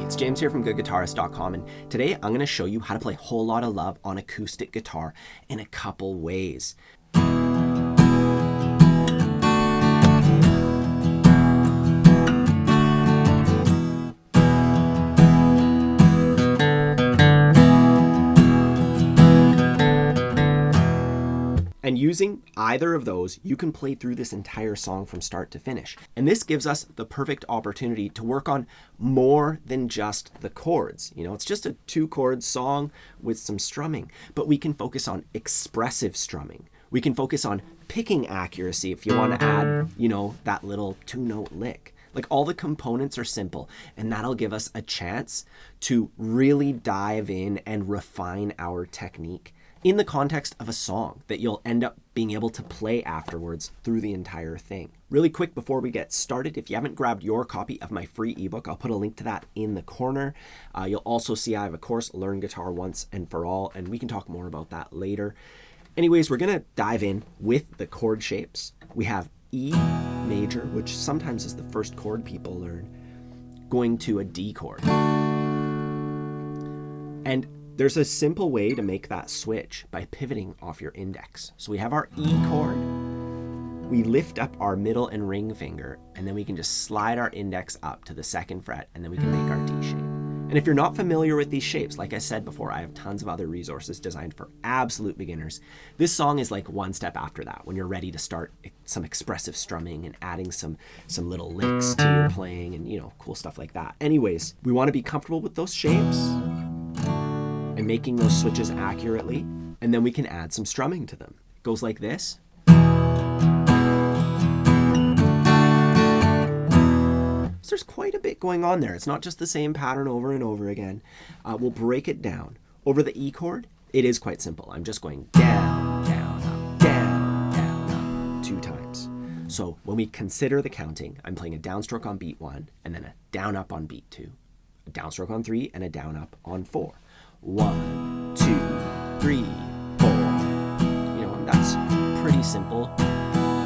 It's James here from GoodGuitarist.com, and today I'm going to show you how to play Whole Lotta Love on acoustic guitar in a couple ways. And using either of those, you can play through this entire song from start to finish. And this gives us the perfect opportunity to work on more than just the chords. You know, it's just a 2-chord song with some strumming, but we can focus on expressive strumming. We can focus on picking accuracy if you want to add, you know, that little 2-note lick. Like, all the components are simple, and that'll give us a chance to really dive in and refine our technique in the context of a song that you'll end up being able to play afterwards through the entire thing. Really quick before we get started, if you haven't grabbed your copy of my free ebook, I'll put a link to that in the corner. You'll also see I have a course, Learn Guitar Once and For All, and we can talk more about that later. Anyways, we're gonna dive in with the chord shapes. We have E major, which sometimes is the first chord people learn, going to a D chord. And there's a simple way to make that switch by pivoting off your index. So we have our E chord, we lift up our middle and ring finger, and then we can just slide our index up to the 2nd fret, and then we can make our D shape. And if you're not familiar with these shapes, like I said before, I have tons of other resources designed for absolute beginners. This song is like one step after that, when you're ready to start some expressive strumming and adding some little licks to your playing and, you know, cool stuff like that. Anyways, we want to be comfortable with those shapes and making those switches accurately, and then we can add some strumming to them. It goes like this. So there's quite a bit going on there. It's not just the same pattern over and over again. We'll break it down. Over the E chord, it is quite simple. I'm just going down, down, up, down, down, up 2 times. So when we consider the counting, I'm playing a downstroke on beat 1, and then a down up on beat 2, a downstroke on 3, and a down up on 4. 1, 2, 3, 4. You know, and that's pretty simple.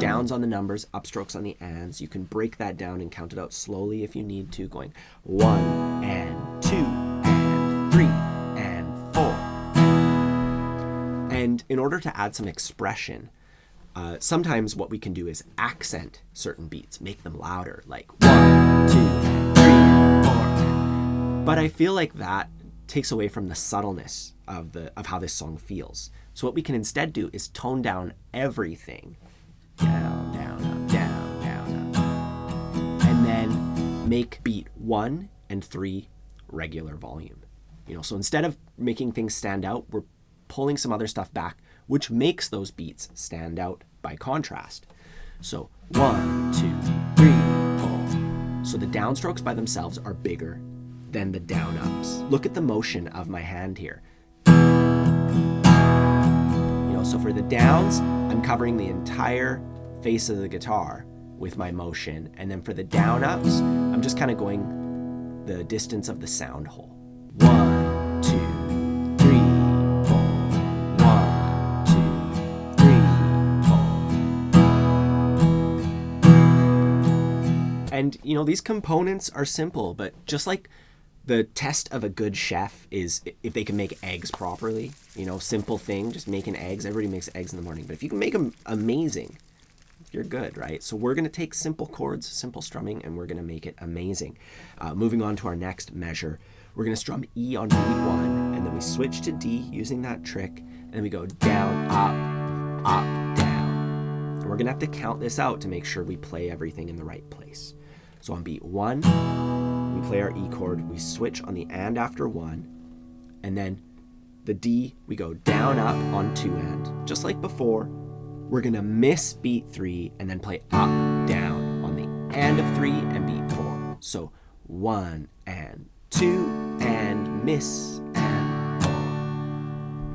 Downs on the numbers, upstrokes on the ands. You can break that down and count it out slowly if you need to, going 1 and 2 and 3 and 4. And in order to add some expression, sometimes what we can do is accent certain beats, make them louder, like 1, 2, 3, 4. But I feel like that takes away from the subtleness of how this song feels. So what we can instead do is tone down everything. Down, down, up, down, down, up. And then make beat 1 and 3 regular volume. You know, so instead of making things stand out, we're pulling some other stuff back, which makes those beats stand out by contrast. So 1, 2, 3, 4. So the downstrokes by themselves are bigger than the down ups. Look at the motion of my hand here. You know, so for the downs, I'm covering the entire face of the guitar with my motion, and then for the down ups, I'm just kind of going the distance of the sound hole. 1, 2, 3, 4. 1, 2, 3, 4. And you know, these components are simple, but just like the test of a good chef is if they can make eggs properly. You know, simple thing, just making eggs. Everybody makes eggs in the morning, but if you can make them amazing, you're good, right? So we're going to take simple chords, simple strumming, and we're going to make it amazing. Moving on to our next measure, we're going to strum E on beat 1, and then we switch to D using that trick, and then we go down, up, down. And we're going to have to count this out to make sure we play everything in the right place. So on beat 1, we play our E chord, we switch on the and after 1, and then the D, we go down, up on 2 and. Just like before, we're gonna miss beat 3 and then play up, down on the and of 3 and beat 4. So 1 and 2 and miss and 4.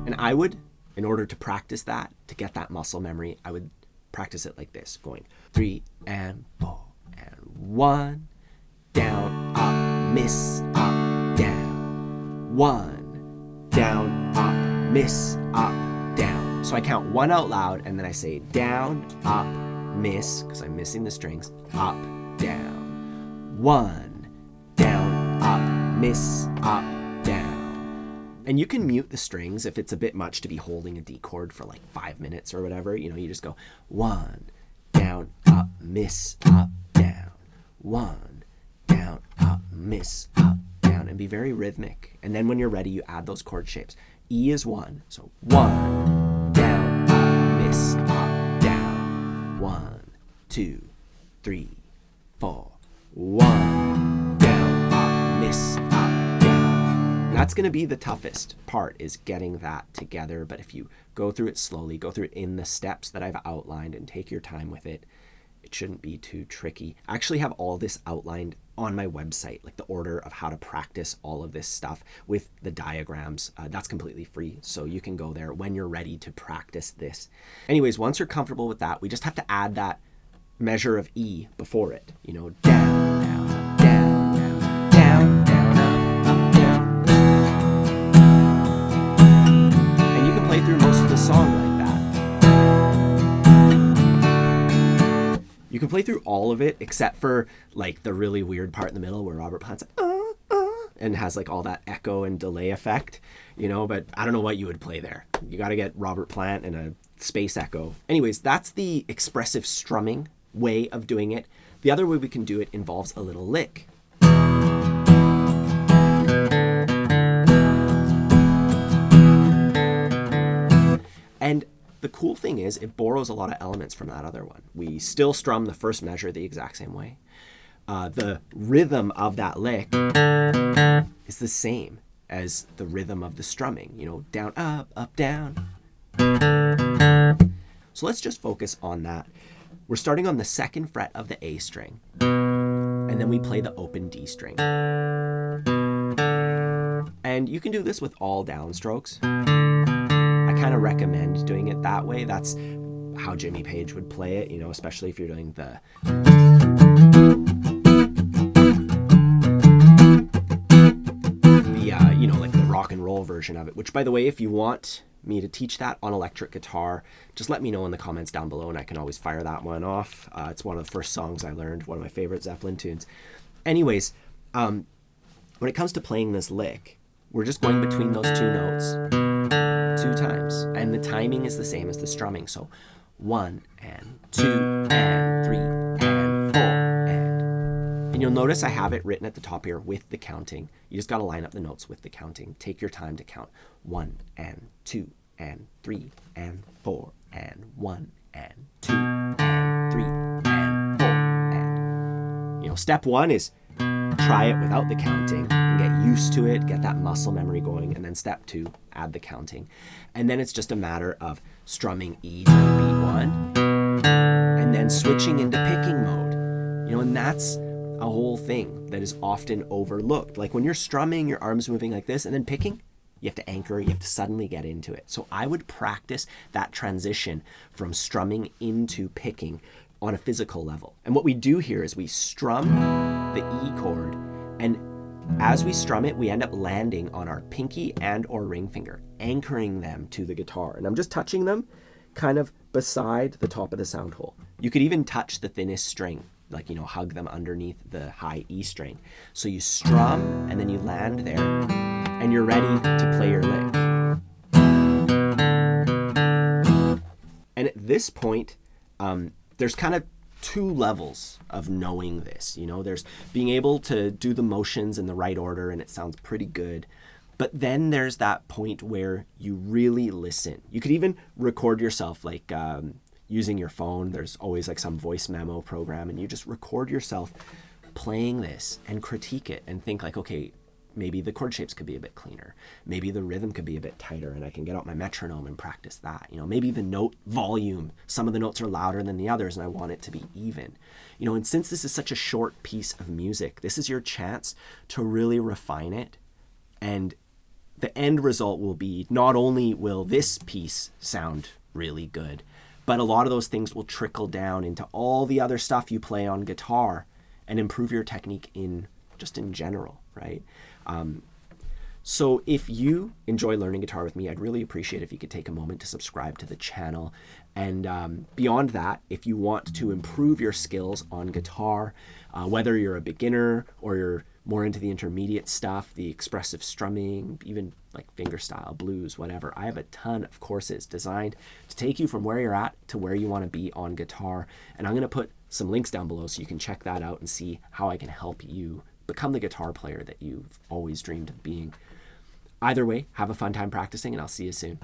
And I would, in order to practice that, to get that muscle memory, I would practice it like this, going 3 and 4 and 1, down, up, miss, up, down. 1, down, up, miss, up, down. So I count 1 out loud, and then I say down, up, miss, because I'm missing the strings, up, down. 1, down, up, miss, up, down. And you can mute the strings if it's a bit much to be holding a D chord for like 5 minutes or whatever. You know, you just go 1, down, up, miss, up, down. 1, down, up, miss, up, down, and be very rhythmic. And then when you're ready, you add those chord shapes. E is 1, so 1, down, up, miss, up, down. 1, 2, 3, 4. 1, down, up, miss, up, down. That's going to be the toughest part, is getting that together. But if you go through it slowly, go through it in the steps that I've outlined and take your time with it, it shouldn't be too tricky. I actually have all this outlined on my website, like the order of how to practice all of this stuff with the diagrams. That's completely free, so you can go there when you're ready to practice this. Anyways, once you're comfortable with that, we just have to add that measure of E before it. You know, down, down, up, down, down, down, down, up, down. And you can play through most of the song like that. You can play through all of it except for like the really weird part in the middle where Robert Plant's like, and has like all that echo and delay effect, you know, but I don't know what you would play there. You got to get Robert Plant and a space echo. Anyways, that's the expressive strumming way of doing it. The other way we can do it involves a little lick. And the cool thing is it borrows a lot of elements from that other one. We still strum the first measure the exact same way. The rhythm of that lick is the same as the rhythm of the strumming, you know, down, up, down. So let's just focus on that. We're starting on the 2nd fret of the A string, and then we play the open D string. And you can do this with all downstrokes. I kind of recommend doing it that way. That's how Jimmy Page would play it, you know, especially if you're doing the you know, like the rock and roll version of it, which, by the way, if you want me to teach that on electric guitar, just let me know in the comments down below and I can always fire that one off. It's one of the first songs I learned, one of my favorite Zeppelin tunes. Anyways, when it comes to playing this lick, we're just going between those 2 notes 2 times, and the timing is the same as the strumming. So 1 and 2 and 3 and 4 and you'll notice I have it written at the top here with the counting. You just got to line up the notes with the counting. Take your time to count 1 and 2 and 3 and 4 and 1 and 2 and 3 and 4 and, you know, step 1 is try it without the counting and get used to it, get that muscle memory going. And then step 2, add the counting. And then it's just a matter of strumming E to beat 1 and then switching into picking mode. You know, and that's a whole thing that is often overlooked. Like when you're strumming, your arms moving like this, and then picking, you have to anchor, you have to suddenly get into it. So I would practice that transition from strumming into picking on a physical level. And what we do here is we strum the E chord, and as we strum it, we end up landing on our pinky and or ring finger, anchoring them to the guitar. And I'm just touching them kind of beside the top of the sound hole. You could even touch the thinnest string, like, you know, hug them underneath the high E string. So you strum and then you land there and you're ready to play your lick. And at this point, there's kind of 2 levels of knowing this. You know, there's being able to do the motions in the right order and it sounds pretty good. But then there's that point where you really listen. You could even record yourself, like using your phone. There's always like some voice memo program, and you just record yourself playing this and critique it and think like, okay, maybe the chord shapes could be a bit cleaner. Maybe the rhythm could be a bit tighter and I can get out my metronome and practice that. You know, maybe the note volume, some of the notes are louder than the others and I want it to be even. You know, and since this is such a short piece of music, this is your chance to really refine it. And the end result will be, not only will this piece sound really good, but a lot of those things will trickle down into all the other stuff you play on guitar and improve your technique in just in general, right? So if you enjoy learning guitar with me, I'd really appreciate if you could take a moment to subscribe to the channel. And beyond that, if you want to improve your skills on guitar, whether you're a beginner or you're more into the intermediate stuff, the expressive strumming, even like fingerstyle, blues, whatever, I have a ton of courses designed to take you from where you're at to where you want to be on guitar. And I'm going to put some links down below so you can check that out and see how I can help you become the guitar player that you've always dreamed of being. Either way, have a fun time practicing, and I'll see you soon.